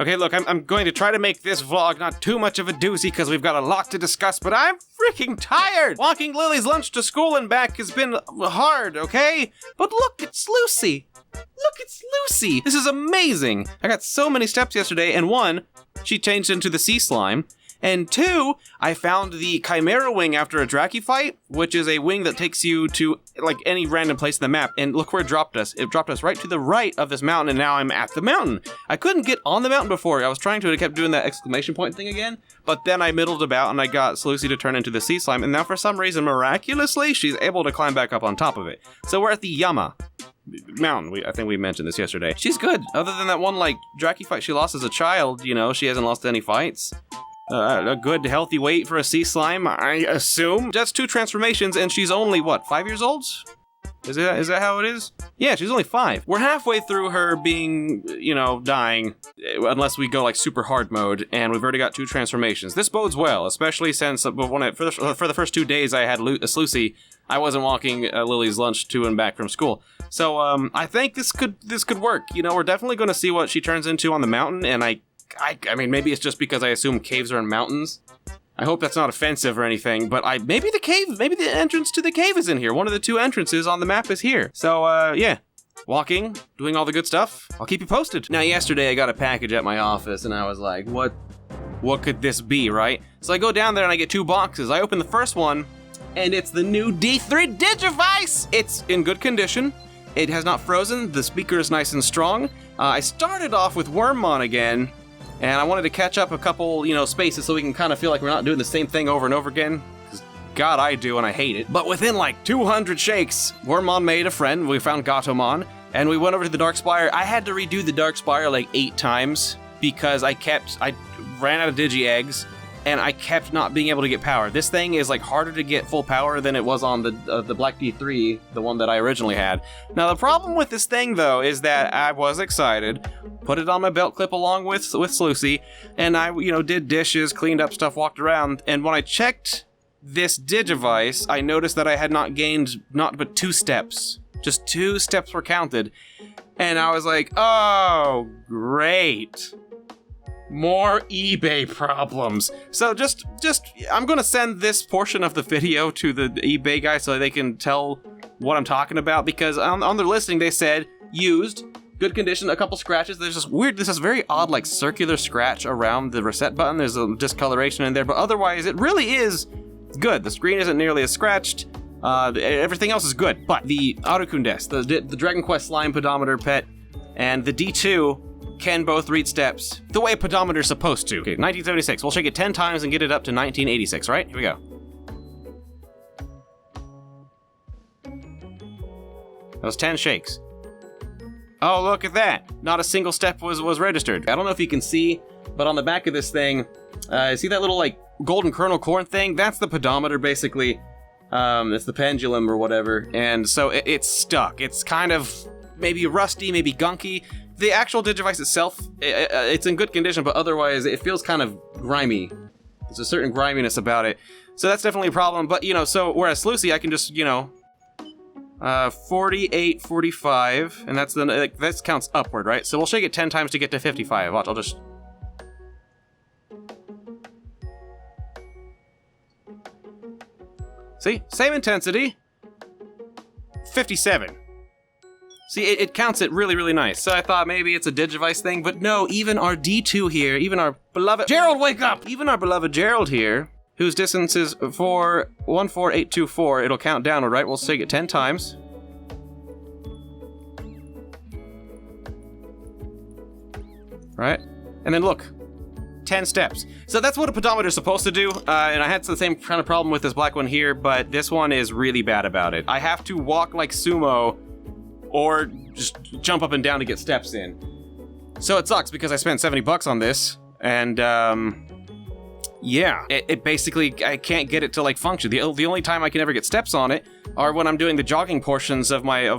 Okay, look, I'm going to try to make this vlog not too much of a doozy because we've got a lot to discuss, but I'm freaking tired! Walking Lily's lunch to school and back has been hard, okay? But look, it's Lucy! Look, it's Lucy! This is amazing! I got so many steps yesterday, and one, she changed into the sea slime, and two, I found the Chimera wing after a Draki fight, which is a wing that takes you to, like, any random place in the map, and look where it dropped us. It dropped us right to the right of this mountain, and now I'm at the mountain. I couldn't get on the mountain before. I was trying to, and it kept doing that exclamation point thing again, but then I middled about, and I got Lucy to turn into the sea slime, and now for some reason, miraculously, she's able to climb back up on top of it. So we're at the Yama mountain. I think we mentioned this yesterday. She's good. Other than that one, like, Draki fight she lost as a child, you know, she hasn't lost any fights. A good, healthy weight for a sea slime, I assume. Just 2 transformations, and she's only, what, 5 years old? Is that how it is? Yeah, she's only 5. We're halfway through her being, you know, dying, unless we go, like, super hard mode, and we've already got 2 transformations. This bodes well, especially since for the first 2 days I had Lucy, I wasn't walking Lily's lunch to and back from school. So, I think this could work. You know, we're definitely going to see what she turns into on the mountain, and I mean, maybe it's just because I assume caves are in mountains. I hope that's not offensive or anything, but maybe the entrance to the cave is in here. One of the 2 entrances on the map is here. So, yeah. Walking, doing all the good stuff. I'll keep you posted. Now, yesterday I got a package at my office, and I was like, what could this be, right? So I go down there and I get 2 boxes. I open the first one, and it's the new D3 digivice! It's in good condition. It has not frozen. The speaker is nice and strong. I started off with Wormmon again, and I wanted to catch up a couple, you know, spaces so we can kind of feel like we're not doing the same thing over and over again. Because God, I do, and I hate it. But within like 200 shakes, Wormmon made a friend. We found Gatomon, and we went over to the Dark Spire. I had to redo the Dark Spire like 8 times because I ran out of Digi-Eggs, and I kept not being able to get power. This thing is like harder to get full power than it was on the Black D3, the one that I originally had. Now the problem with this thing though is that I was excited, put it on my belt clip along with Lucy, and I, you know, did dishes, cleaned up stuff, walked around, and when I checked this digivice, I noticed that I had not gained not but 2 steps. Just 2 steps were counted, and I was like, oh, great. More eBay problems. So just I'm gonna send this portion of the video to the eBay guy so they can tell what I'm talking about, because on their listing they said used, good condition, a couple scratches. There's this very odd like circular scratch around the reset button. There's a discoloration in there, but otherwise it really is good. The screen isn't nearly as scratched. Everything else is good, but the Arukundesu, the Dragon Quest slime pedometer pet, and the D2 can both read steps the way a pedometer's supposed to. Okay, 1976. We'll shake it 10 times and get it up to 1986, right? Here we go. That was 10 shakes. Oh, look at that. Not a single step was registered. I don't know if you can see, but on the back of this thing, see that little, like, golden kernel corn thing? That's the pedometer, basically. It's the pendulum or whatever. And so it's stuck. It's kind of maybe rusty, maybe gunky. The actual digivice itself, it's in good condition, but otherwise it feels kind of grimy. There's a certain griminess about it. So that's definitely a problem, but, you know, so whereas Lucy, I can just, you know, 48, 45, and that's that counts upward, right? So we'll shake it 10 times to get to 55. Watch, I'll just... See? Same intensity. 57. See, it counts it really, really nice. So I thought maybe it's a digivice thing, but no, even our D2 here, even our beloved... Gerald, wake up! Even our beloved Gerald here, whose distance is 14824, it'll count downward, right? We'll shake it 10 times. Right? And then look, 10 steps. So that's what a pedometer is supposed to do, and I had the same kind of problem with this black one here, but this one is really bad about it. I have to walk like sumo, or just jump up and down to get steps in. So it sucks because I spent $70 on this, and yeah, it basically, I can't get it to like function. The only time I can ever get steps on it are when I'm doing the jogging portions of my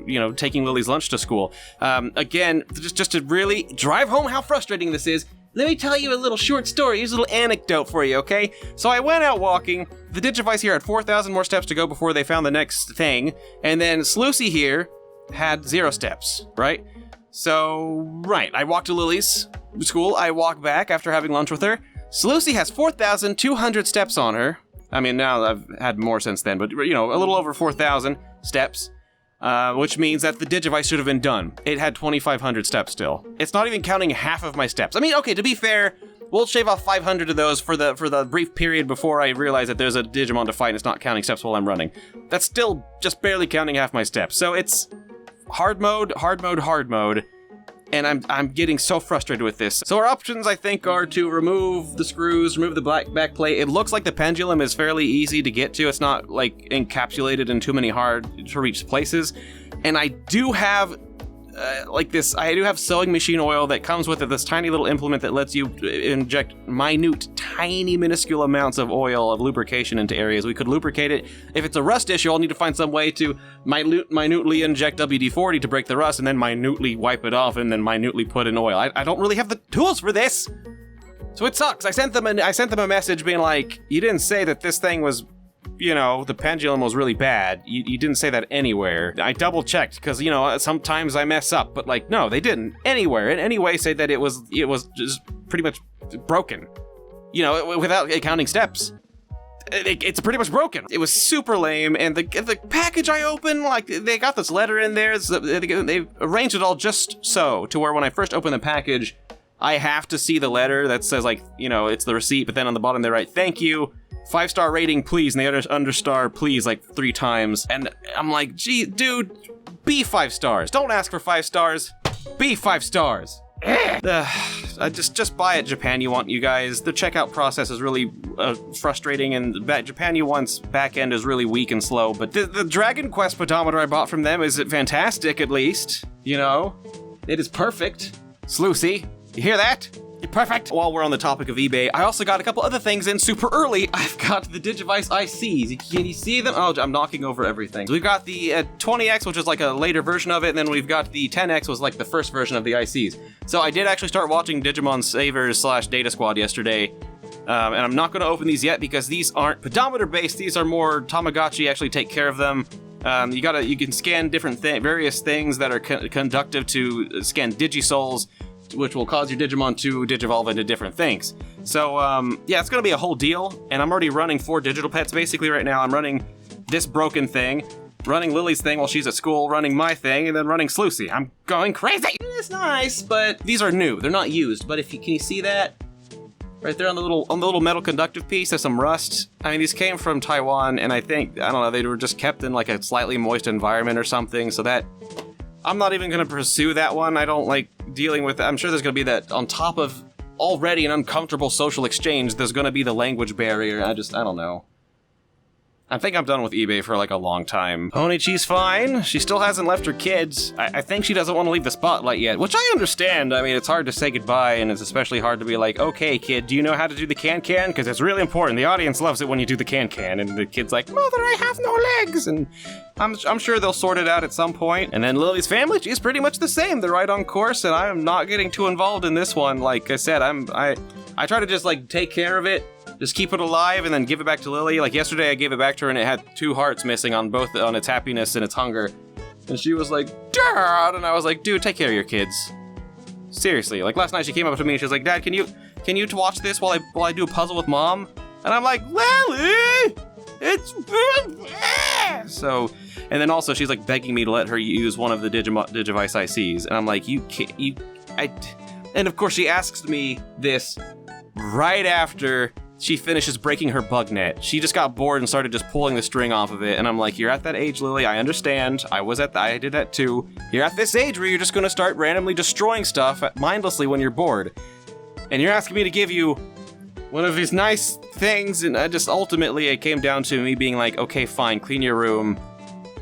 you know, taking Lily's lunch to school. Again, just to really drive home how frustrating this is, let me tell you a little short story. Here's a little anecdote for you, okay? So I went out walking. The digivice here had 4,000 more steps to go before they found the next thing, and then Lucy here had 0 steps, right? So, right, I walk to Lily's school, I walk back after having lunch with her. Lucy has 4,200 steps on her. I mean, now I've had more since then, but, you know, a little over 4,000 steps, which means that the digivice should have been done. It had 2,500 steps still. It's not even counting half of my steps. I mean, okay, to be fair, we'll shave off 500 of those for the brief period before I realize that there's a Digimon to fight and it's not counting steps while I'm running. That's still just barely counting half my steps. So it's hard mode, hard mode, hard mode. And I'm getting so frustrated with this. So our options, I think, are to remove the screws, remove the back plate. It looks like the pendulum is fairly easy to get to. It's not, like, encapsulated in too many hard-to-reach places. And I do have, I do have sewing machine oil that comes with it, this tiny little implement that lets you inject minute, tiny, minuscule amounts of oil, of lubrication into areas. We could lubricate it. If it's a rust issue, I'll need to find some way to minutely inject WD-40 to break the rust, and then minutely wipe it off, and then minutely put in oil. I don't really have the tools for this! So it sucks. I sent them a message being like, you didn't say that this thing was, you know, the pendulum was really bad. You didn't say that anywhere. I double checked because, you know, sometimes I mess up, but like, no, they didn't anywhere in any way say that it was just pretty much broken. You know, without counting steps. It's pretty much broken. It was super lame, and the package I opened, like, they got this letter in there. They arranged it all just so, to where when I first open the package, I have to see the letter that says, like, you know, it's the receipt, but then on the bottom they write, thank you, 5-star rating, please, and they understar, please, like 3 times. And I'm like, gee, dude, be 5 stars. Don't ask for 5 stars. Be 5 stars. Just buy at Japan You Want, you guys. The checkout process is really frustrating, and Japan You Want's back end is really weak and slow. But the Dragon Quest pedometer I bought from them is fantastic, at least. You know, it is perfect. Sluicy, you hear that? You're perfect. While we're on the topic of eBay, I also got a couple other things in super early. I've got the Digivice ICs. Can you see them? Oh, I'm knocking over everything. So we've got the 20X, which is like a later version of it, and then we've got the 10X, was like the first version of the ICs. So I did actually start watching Digimon Savers / Data Squad yesterday, and I'm not going to open these yet because these aren't pedometer based. These are more Tamagotchi actually take care of them. You can scan different various things that are conductive to scan Digisouls, which will cause your Digimon to digivolve into different things. So, yeah, it's gonna be a whole deal, and I'm already running 4 digital pets basically right now. I'm running this broken thing, running Lily's thing while she's at school, running my thing, and then running Sluicy. I'm going crazy! It's nice, but these are new. They're not used, but can you see that? Right there on the little metal conductive piece, there's some rust. I mean, these came from Taiwan, and I don't know, they were just kept in like a slightly moist environment or something, so that... I'm not even gonna pursue that one. I don't like dealing with that. I'm sure there's gonna be that on top of already an uncomfortable social exchange, there's gonna be the language barrier. I don't know. I think I'm done with eBay for like a long time. Onichi's fine. She still hasn't left her kids. I think she doesn't want to leave the spotlight yet, which I understand. I mean, it's hard to say goodbye, and it's especially hard to be like, okay, kid, do you know how to do the can-can? Because it's really important. The audience loves it when you do the can-can, and the kid's like, Mother, I have no legs, and I'm sure they'll sort it out at some point. And then Lily's family, she's pretty much the same. They're right on course, and I am not getting too involved in this one. Like I said, I try to just like take care of it. Just keep it alive and then give it back to Lily. Like yesterday I gave it back to her and it had 2 hearts missing on its happiness and its hunger. And she was like, Dad! And I was like, dude, take care of your kids. Seriously. Like last night she came up to me and she was like, Dad, can you watch this while I do a puzzle with Mom? And I'm like, Lily! It's... So, and then also she's like begging me to let her use one of the Digivice ICs. And I'm like, you can't, and of course she asks me this right after she finishes breaking her bug net. She just got bored and started just pulling the string off of it, and I'm like, you're at that age, Lily, I understand. I did that too. You're at this age where you're just gonna start randomly destroying stuff mindlessly when you're bored. And you're asking me to give you one of these nice things, and ultimately it came down to me being like, okay, fine, clean your room,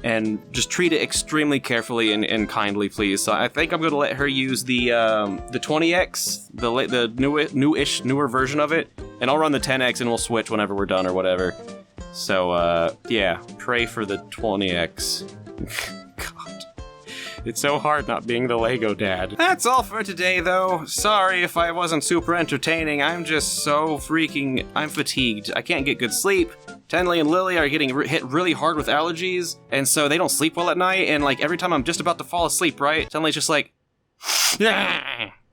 and just treat it extremely carefully and kindly, please. So I think I'm gonna let her use the 20X, the newer version of it, and I'll run the 10X and we'll switch whenever we're done or whatever. So yeah, pray for the 20X. God, it's so hard not being the Lego dad. That's all for today, though. Sorry if I wasn't super entertaining. I'm just so I'm fatigued. I can't get good sleep. Tenley and Lily are getting hit really hard with allergies, and so they don't sleep well at night, and like every time I'm just about to fall asleep, right? Tenley's just like,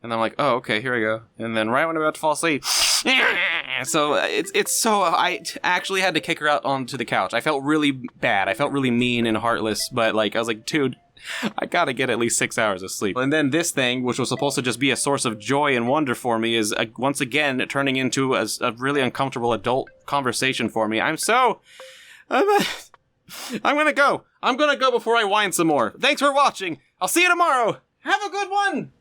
And I'm like, oh, okay, here we go. And then right when I'm about to fall asleep, so it's so, I actually had to kick her out onto the couch. I felt really bad. I felt really mean and heartless, but like, I was like, dude, I gotta get at least 6 hours of sleep. And then this thing, which was supposed to just be a source of joy and wonder for me, is once again turning into a really uncomfortable adult conversation for me. I'm gonna go. I'm gonna go before I whine some more. Thanks for watching. I'll see you tomorrow. Have a good one.